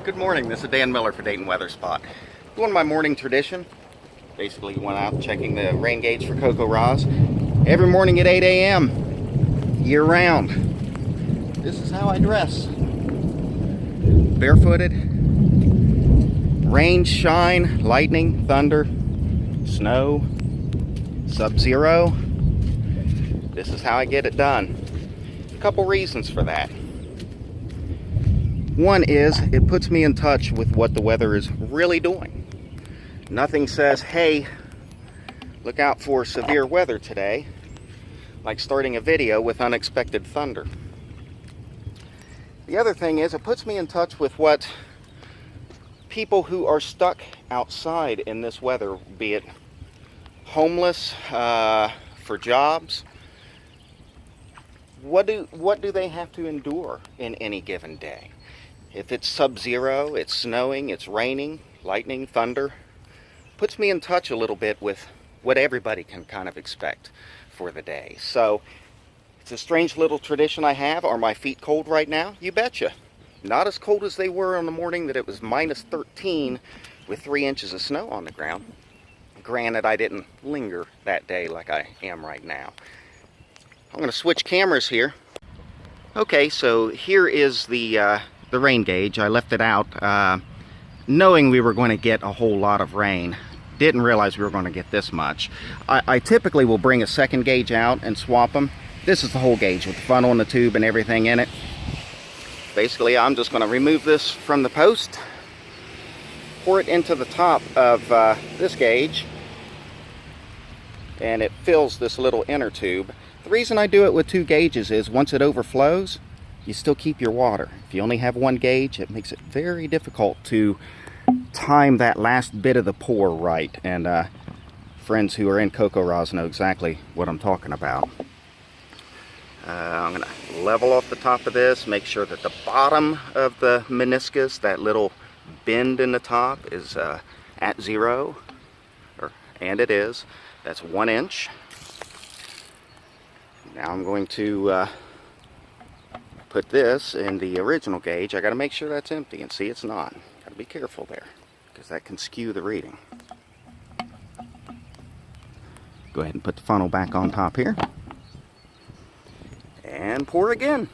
Good morning, this is Dan Miller for Dayton Weather Spot. Doing my morning tradition. Basically went out checking the rain gauge for CoCoRaHS every morning at 8 a.m. year round. This is how I dress. Barefooted. Rain, shine, lightning, thunder, snow, sub-zero. This is how I get it done. A couple reasons for that. One is, it puts me in touch with what the weather is really doing. Nothing says, hey, look out for severe weather today, like starting a video with unexpected thunder. The other thing is, it puts me in touch with what people who are stuck outside in this weather, be it homeless, for jobs, what do they have to endure in any given day? If it's sub-zero, it's snowing, it's raining, lightning, thunder, puts me in touch a little bit with what everybody can kind of expect for the day. So it's a strange little tradition I have. Are my feet cold right now? You betcha. Not as cold as they were on the morning that it was minus 13 with 3 inches of snow on the ground. Granted, I didn't linger that day like I am right now. I'm going to switch cameras here. Okay, so here is the rain gauge. I left it out knowing we were going to get a whole lot of rain. Didn't realize we were going to get this much. I typically will bring a second gauge out and swap them. This is the whole gauge with the funnel and the tube and everything in it. Basically, I'm just going to remove this from the post, pour it into the top of this gauge, and it fills this little inner tube. The reason I do it with 2 gauges is once it overflows, you still keep your water. If you only have 1 gauge, it makes it very difficult to time that last bit of the pour right. And friends who are in CoCoRaHS know exactly what I'm talking about. I'm going to level off the top of this, make sure that the bottom of the meniscus, that little bend in the top, is at 0, and it is. That's 1 inch. Now I'm going to put this in the original gauge. I got to make sure that's empty, and see, it's not. Got to be careful there, because that can skew the reading. Go ahead and put the funnel back on top here, and pour again.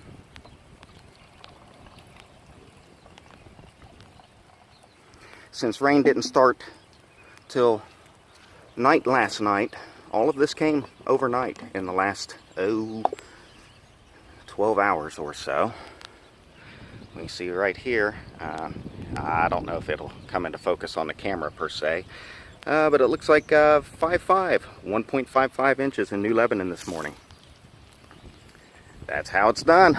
Since rain didn't start till night last night, all of this came overnight in the last 12 hours or so. We see right here, I don't know if it'll come into focus on the camera per se, but it looks like 1.55 inches in New Lebanon this morning. That's how it's done.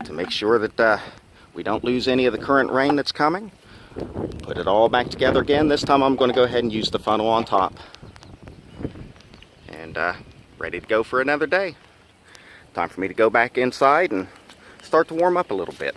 To make sure that we don't lose any of the current rain that's coming, put it all back together again. This time I'm going to go ahead and use the funnel on top. And ready to go for another day. Time for me to go back inside and start to warm up a little bit.